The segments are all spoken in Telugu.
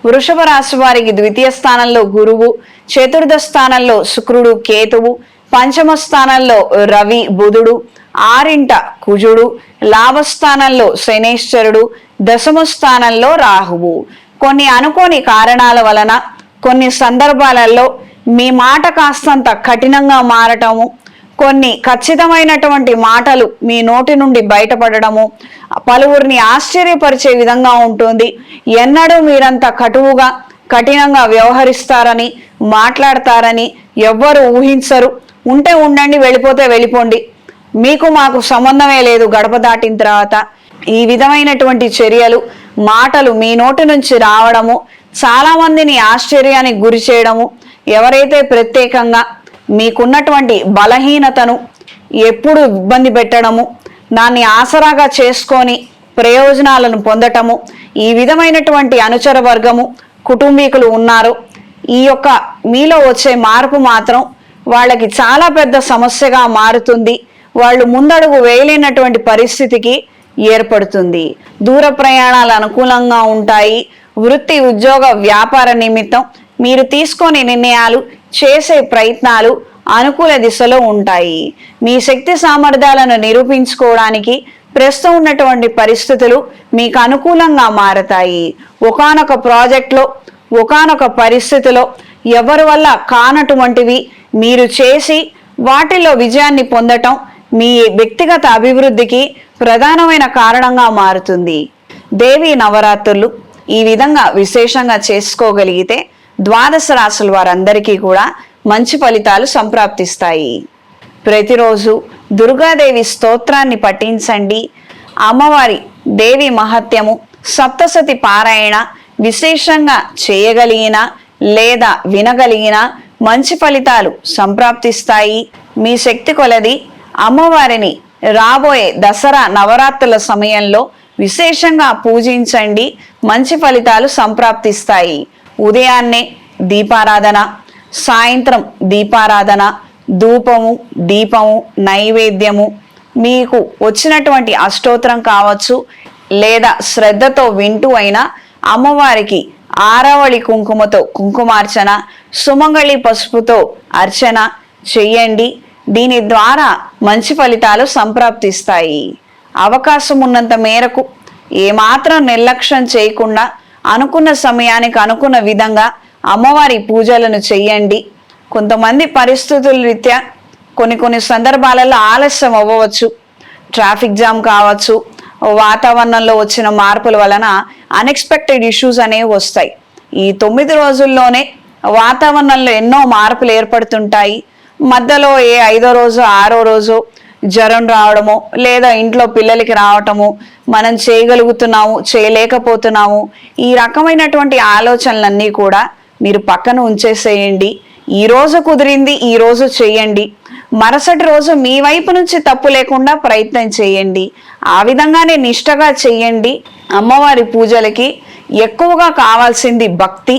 వృషభ రాశి వారికి ద్వితీయ స్థానంలో గురువు, చతుర్థ స్థానంలో శుక్రుడు కేతువు, పంచమ స్థానంలో రవి బుధుడు, ఆరింట కుజుడు, లాభస్థానంలో శనేశ్వరుడు, దశమ స్థానంలో రాహువు. కొన్ని అనుకోని కారణాల వలన కొన్ని సందర్భాలలో మీ మాట కాస్తంత కఠినంగా మారటము, కొన్ని ఖచ్చితమైనటువంటి మాటలు మీ నోటి నుండి బయటపడము పలువురిని ఆశ్చర్యపరిచే విధంగా ఉంటుంది. ఎన్నడూ మీరంత కటువుగా కఠినంగా వ్యవహరిస్తారని మాట్లాడతారని ఎవ్వరు ఊహించరు. ఉంటే ఉండండి, వెళ్ళిపోతే వెళ్ళిపోండి, మీకు మాకు సంబంధమే లేదు గడప దాటిన తర్వాత. ఈ విధమైనటువంటి చర్యలు మాటలు మీ నోటి నుంచి రావడము చాలా మందిని ఆశ్చర్యానికి గురి చేయడము, ఎవరైతే ప్రత్యేకంగా మీకున్నటువంటి బలహీనతను ఎప్పుడు ఇబ్బంది పెట్టడము, దాన్ని ఆసరాగా చేసుకొని ప్రయోజనాలను పొందటము, ఈ విధమైనటువంటి అనుచర వర్గము కుటుంబీకులు ఉన్నారు. ఈ యొక్క మీలో వచ్చే మార్పు మాత్రం వాళ్ళకి చాలా పెద్ద సమస్యగా మారుతుంది. వాళ్ళు ముందడుగు వేయలేనటువంటి పరిస్థితికి ఏర్పడుతుంది. దూర ప్రయాణాలు అనుకూలంగా ఉంటాయి. వృత్తి ఉద్యోగ వ్యాపార నిమిత్తం మీరు తీసుకొని నిర్ణయాలు చేసే ప్రయత్నాలు అనుకూల దిశలో ఉంటాయి. మీ శక్తి సామర్థ్యాలను నిరూపించుకోవడానికి ప్రస్తుతం ఉన్నటువంటి పరిస్థితులు మీకు అనుకూలంగా మారతాయి. ఒకానొక ప్రాజెక్ట్లో ఒకానొక పరిస్థితిలో ఎవరి వల్ల కానటువంటివి మీరు చేసి వాటిలో విజయాన్ని పొందటం మీ వ్యక్తిగత అభివృద్ధికి ప్రధానమైన కారణంగా మారుతుంది. దేవి నవరాత్రులు ఈ విధంగా విశేషంగా చేసుకోగలిగితే ద్వాదశ రాశుల వారందరికీ కూడా మంచి ఫలితాలు సంప్రాప్తిస్తాయి. ప్రతిరోజు దుర్గాదేవి స్తోత్రాన్ని పఠించండి. అమ్మవారి దేవి మహత్యము సప్తసతి పారాయణ విశేషంగా చేయగలిగిన లేదా వినగలిగిన మంచి ఫలితాలు సంప్రాప్తిస్తాయి. మీ శక్తి కొలది అమ్మవారిని రాబోయే దసరా నవరాత్రుల సమయంలో విశేషంగా పూజించండి. మంచి ఫలితాలు సంప్రాప్తిస్తాయి. ఉదయాన్నే దీపారాధన, సాయంత్రం దీపారాధన, ధూపము, దీపము, నైవేద్యము, మీకు వచ్చినటువంటి అష్టోత్తరం కావచ్చు లేదా శ్రద్ధతో వింటూ అయినా అమ్మవారికి ఆరవళి కుంకుమతో కుంకుమార్చన, సుమంగళి పసుపుతో అర్చన చెయ్యండి. దీని ద్వారా మంచి ఫలితాలు సంప్రాప్తిస్తాయి. అవకాశం ఉన్నంత మేరకు ఏమాత్రం నిర్లక్ష్యం చేయకుండా అనుకున్న సమయానికి అనుకున్న విధంగా అమ్మవారి పూజలను చెయ్యండి. కొంతమంది పరిస్థితుల రీత్యా కొన్ని సందర్భాలలో ఆలస్యం అవ్వవచ్చు. ట్రాఫిక్ జామ్ కావచ్చు, వాతావరణంలో వచ్చిన మార్పుల వలన అన్ఎక్స్పెక్టెడ్ ఇష్యూస్ అనేవి వస్తాయి. ఈ 9 రోజుల్లోనే వాతావరణంలో ఎన్నో మార్పులు ఏర్పడుతుంటాయి. మధ్యలో 5వ రోజు 6వ రోజు జ్వరం రావడము లేదా ఇంట్లో పిల్లలకి రావటము, మనం చేయగలుగుతున్నాము చేయలేకపోతున్నాము, ఈ రకమైనటువంటి ఆలోచనలన్నీ కూడా మీరు పక్కన ఉంచేసేయండి. ఈ రోజు కుదిరింది ఈ రోజు చేయండి, మరుసటి రోజు మీ వైపు నుంచి తప్పు లేకుండా ప్రయత్నం చేయండి. ఆ విధంగానే నిష్టగా చేయండి. అమ్మవారి పూజలకి ఎక్కువగా కావాల్సింది భక్తి,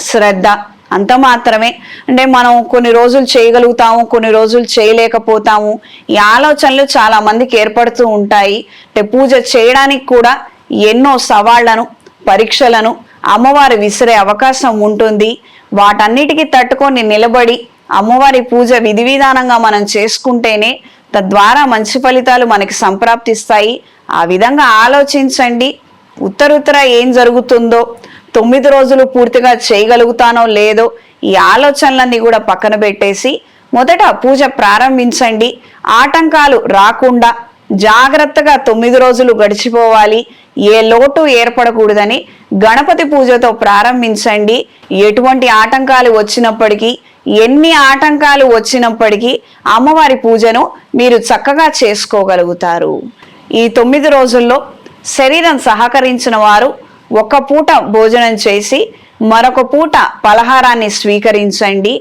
శ్రద్ధ, అంత మాత్రమే. అంటే మనం కొన్ని రోజులు చేయగలుగుతాము, కొన్ని రోజులు చేయలేకపోతాము, ఈ ఆలోచనలు చాలా మందికి ఏర్పడుతూ ఉంటాయి. అంటే పూజ చేయడానికి కూడా ఎన్నో సవాళ్లను, పరీక్షలను అమ్మవారు విసిరే అవకాశం ఉంటుంది. వాటన్నిటికీ తట్టుకొని నిలబడి అమ్మవారి పూజ విధి విధానంగా మనం చేసుకుంటేనే తద్వారా మంచి ఫలితాలు మనకి సంప్రాప్తిస్తాయి. ఆ విధంగా ఆలోచించండి. ఉత్తరుత్తర ఏం జరుగుతుందో, 9 రోజులు పూర్తిగా చేయగలుగుతానో లేదో, ఈ ఆలోచనలన్నీ కూడా పక్కన పెట్టేసి మొదట పూజ ప్రారంభించండి. ఆటంకాలు రాకుండా జాగ్రత్తగా 9 రోజులు గడిచిపోవాలి, ఏ లోటు ఏర్పడకూడదని గణపతి పూజతో ప్రారంభించండి. ఎటువంటి ఆటంకాలు వచ్చినప్పటికీ, ఎన్ని ఆటంకాలు వచ్చినప్పటికీ అమ్మవారి పూజను మీరు చక్కగా చేసుకోగలుగుతారు. ఈ 9 రోజుల్లో శరీరం సహకరించిన వారు ఒక పూట భోజనం చేసి మరొక పూట పలహారాన్ని స్వీకరించండి.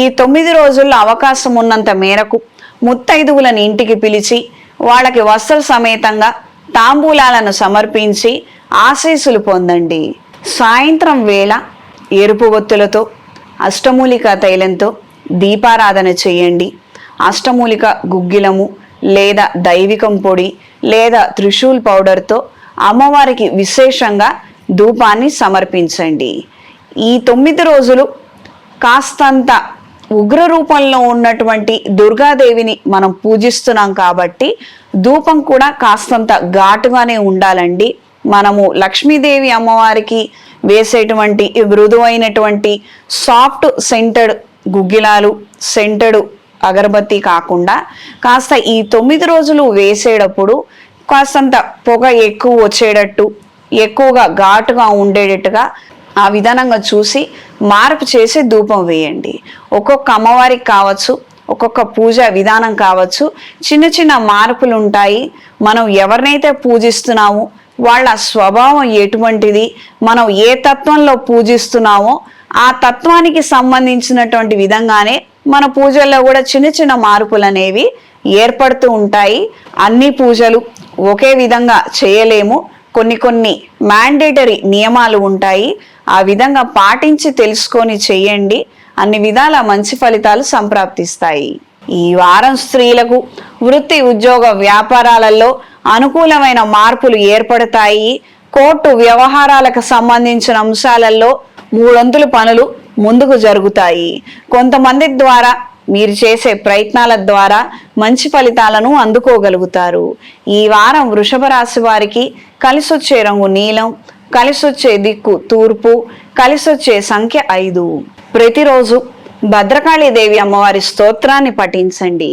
ఈ 9 రోజుల్లో అవకాశం ఉన్నంత మేరకు ముత్తైదువులను ఇంటికి పిలిచి వాళ్ళకి వస్త్ర సమేతంగా తాంబూలాలను సమర్పించి ఆశీస్సులు పొందండి. సాయంత్రం వేళ ఎరుపు ఒత్తులతో అష్టమూలిక తైలంతో దీపారాధన చేయండి. అష్టమూలిక గుగ్గిలము లేదా దైవికం పొడి లేదా త్రిశూల్ పౌడర్తో అమ్మవారికి విశేషంగా ధూపాన్ని సమర్పించండి. ఈ 9 రోజులు కాస్తంత ఉగ్ర రూపంలో ఉన్నటువంటి దుర్గాదేవిని మనం పూజిస్తున్నాం కాబట్టి ధూపం కూడా కాస్తంత ఘాటుగానే ఉండాలండి. మనము లక్ష్మీదేవి అమ్మవారికి వేసేటువంటి మృదువైనటువంటి సాఫ్ట్ సెంటెడ్ గుగ్గిలాలు, సెంటెడ్ అగరబత్తి కాకుండా కాస్త ఈ 9 రోజులు వేసేటప్పుడు కాస్తంత పొగ ఎక్కువ వచ్చేటట్టు, ఎక్కువగా ఘాటుగా ఉండేటట్టుగా ఆ విధానంగా చూసి మార్పు చేసి ధూపం వేయండి. ఒక్కొక్క అమ్మవారికి కావచ్చు, ఒక్కొక్క పూజ విధానం కావచ్చు, చిన్న చిన్న మార్పులు ఉంటాయి. మనం ఎవరినైతే పూజిస్తున్నామో వాళ్ళ స్వభావం ఎటువంటిది, మనం ఏ తత్వంలో పూజిస్తున్నామో ఆ తత్వానికి సంబంధించినటువంటి విధంగానే మన పూజల్లో కూడా చిన్న చిన్న మార్పులు అనేవి ఏర్పడుతూ ఉంటాయి. అన్ని పూజలు ఒకే విధంగా చేయలేము. కొన్ని మ్యాండేటరీ నియమాలు ఉంటాయి. ఆ విధంగా పాటించి తెలుసుకొని చేయండి. అన్ని విధాల మంచి ఫలితాలు సంప్రాప్తిస్తాయి. ఈ వారం స్త్రీలకు వృత్తి, ఉద్యోగ, వ్యాపారాలలో అనుకూలమైన మార్పులు ఏర్పడతాయి. కోర్టు వ్యవహారాలకు సంబంధించిన అంశాలలో 3 పనులు ముందుకు జరుగుతాయి. కొంతమంది ద్వారా మీరు చేసే ప్రయత్నాల ద్వారా మంచి ఫలితాలను అందుకోగలుగుతారు. ఈ వారం వృషభ రాశి వారికి కలిసొచ్చే రంగు నీలం, కలిసొచ్చే దిక్కు తూర్పు, కలిసొచ్చే సంఖ్య 5. ప్రతిరోజు భద్రకాళీదేవి అమ్మవారి స్తోత్రాన్ని పఠించండి.